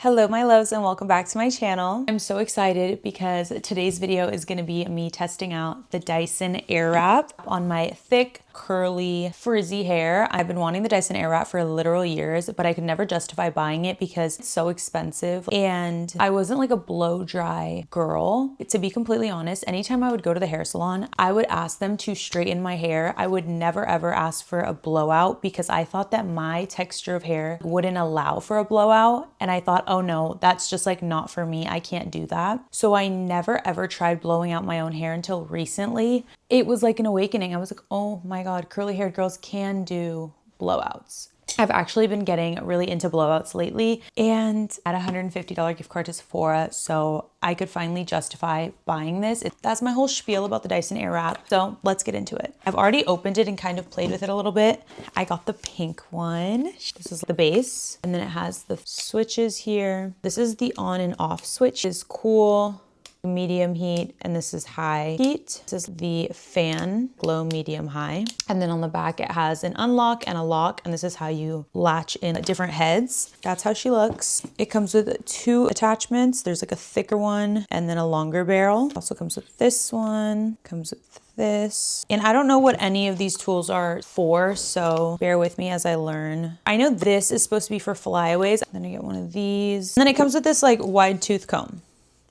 Hello my loves and welcome back to my channel. I'm so excited because today's video is going to be me testing out the Dyson Airwrap on my thick, curly, frizzy hair. I've been wanting the Dyson Airwrap for literal years, but I could never justify buying it because it's so expensive and I wasn't like a blow dry girl. To be completely honest, anytime I would go to the hair salon, I would ask them to straighten my hair. I would never ever ask for a blowout because I thought that my texture of hair wouldn't allow for a blowout, and I thought, oh no, that's just like not for me. I can't do that. So I never ever tried blowing out my own hair until recently. It was like an awakening. I was like, oh my God, curly haired girls can do blowouts. I've actually been getting really into blowouts lately and at a $150 gift card to Sephora, so I could finally justify buying this. That's my whole spiel about the Dyson Airwrap, so let's get into it. I've already opened it and kind of played with it a little bit. I got the pink one. This is the base, and then it has the switches here. This is the on and off switch. It's cool. Medium heat, and this is high heat. This is the fan, low, medium, high. And then on the back it has an unlock and a lock, and this is how you latch in different heads. That's how she looks. It comes with two attachments. There's like a thicker one and then a longer barrel. Also comes with this one, comes with this. And I don't know what any of these tools are for, so bear with me as I learn. I know this is supposed to be for flyaways. Then I get one of these. And then it comes with this like wide tooth comb,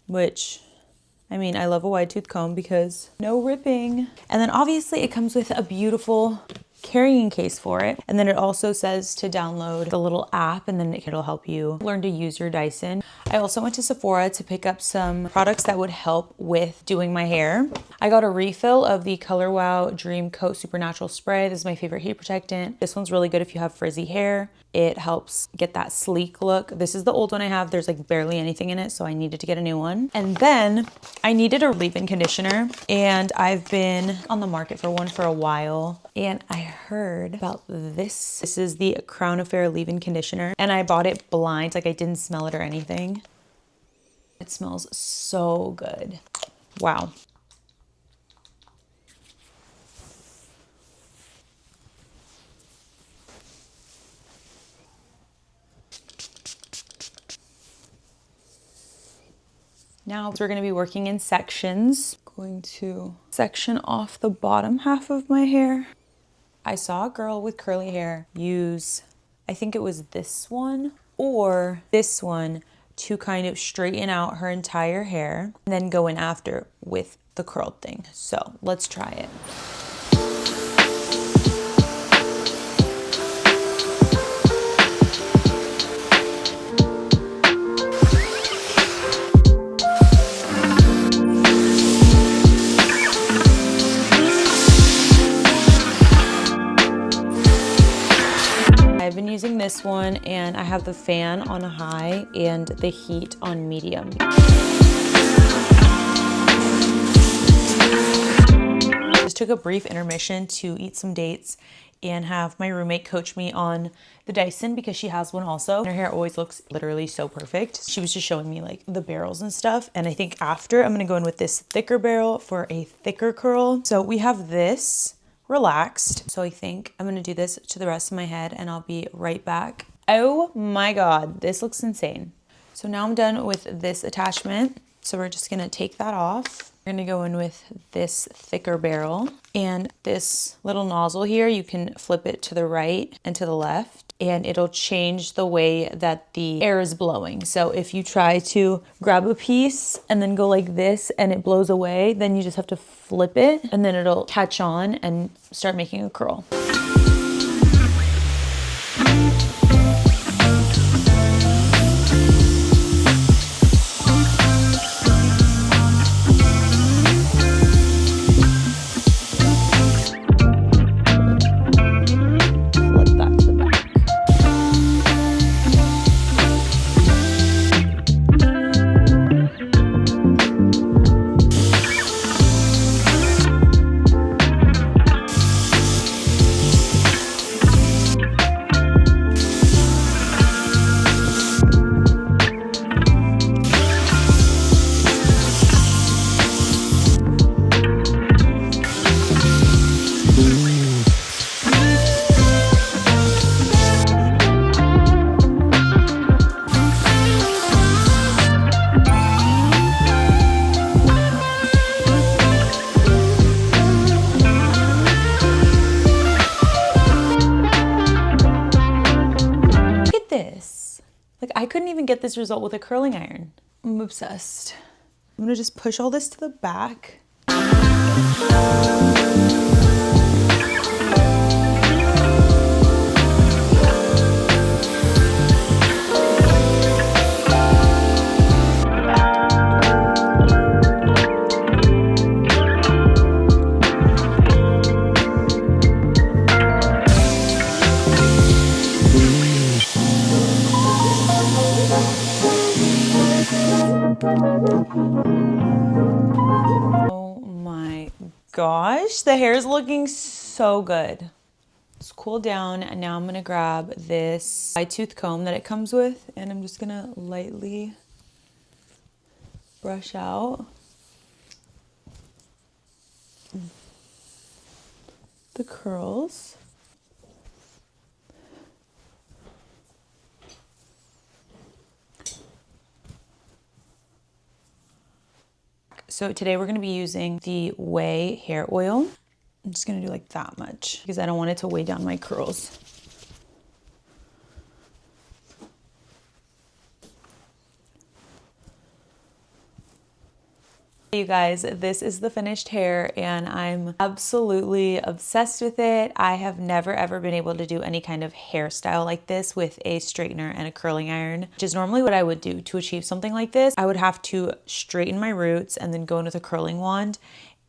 which I mean, I love a wide tooth comb because no ripping. And then obviously it comes with a beautiful carrying case for it. And then it also says to download the little app, and then it'll help you learn to use your Dyson. I also went to Sephora to pick up some products that would help with doing my hair. I got a refill of the Color Wow Dream Coat Supernatural Spray. This is my favorite heat protectant. This one's really good if you have frizzy hair. It helps get that sleek look. This is the old one I have. There's like barely anything in it, so I needed to get a new one. And then I needed a leave-in conditioner, and I've been on the market for one for a while, and I heard about this. This is the Crown Affair leave-in conditioner, and I bought it blind, like I didn't smell it or anything. It smells so good. Wow. Now we're gonna be working in sections. Going to section off the bottom half of my hair. I saw a girl with curly hair use, I think it was this one or this one, to kind of straighten out her entire hair and then go in after with the curled thing. So let's try it. I've been using this one, and I have the fan on a high and the heat on medium. Just took a brief intermission to eat some dates and have my roommate coach me on the Dyson because she has one also. Her hair always looks literally so perfect. She was just showing me like the barrels and stuff, and I think after I'm gonna go in with this thicker barrel for a thicker curl. So we have this relaxed. So I think I'm gonna do this to the rest of my head and I'll be right back. Oh my God, this looks insane. So now I'm done with this attachment. So we're just gonna take that off. We're gonna go in with this thicker barrel, and this little nozzle here, you can flip it to the right and to the left, and it'll change the way that the air is blowing. So if you try to grab a piece and then go like this and it blows away, then you just have to flip it and then it'll catch on and start making a curl. I couldn't even get this result with a curling iron. I'm obsessed. I'm gonna just push all this to the back. Oh my gosh, the hair is looking so good. It's cooled down, and now I'm gonna grab this wide tooth comb that it comes with, and I'm just gonna lightly brush out the curls. So today we're gonna be using the Whey hair oil. I'm just gonna do like that much because I don't want it to weigh down my curls. You guys, this is the finished hair and I'm absolutely obsessed with it. I have never ever been able to do any kind of hairstyle like this with a straightener and a curling iron, which is normally what I would do to achieve something like this. I would have to straighten my roots and then go in with a curling wand.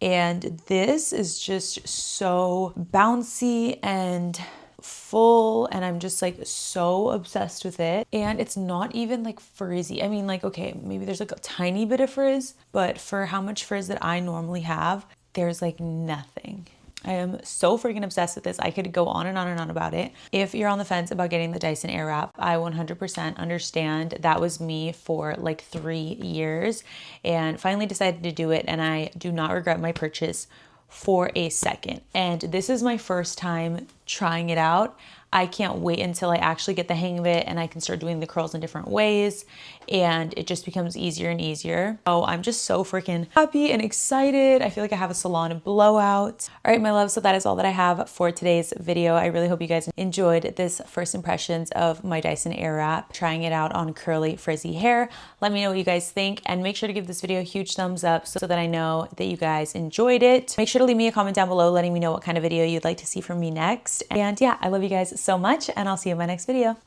And this is just so bouncy and full, and I'm just like so obsessed with it. And it's not even like frizzy. I mean, like, okay, maybe there's like a tiny bit of frizz, but for how much frizz that I normally have, there's like nothing. I am so freaking obsessed with this. I could go on and on and on about it. If you're on the fence about getting the Dyson Airwrap, I 100% understand. That was me for like 3 years and finally decided to do it, and I do not regret my purchase for a second. And this is my first time trying it out. I can't wait until I actually get the hang of it and I can start doing the curls in different ways, and it just becomes easier and easier. So I'm just so freaking happy and excited. I feel like I have a salon blowout. All right, my love, so that is all that I have for today's video. I really hope you guys enjoyed this first impressions of my Dyson Airwrap, trying it out on curly frizzy hair. Let me know what you guys think, and make sure to give this video a huge thumbs up so that I know that you guys enjoyed it. Make sure to leave me a comment down below letting me know what kind of video you'd like to see from me next. And yeah, I love you guys so much, and I'll see you in my next video.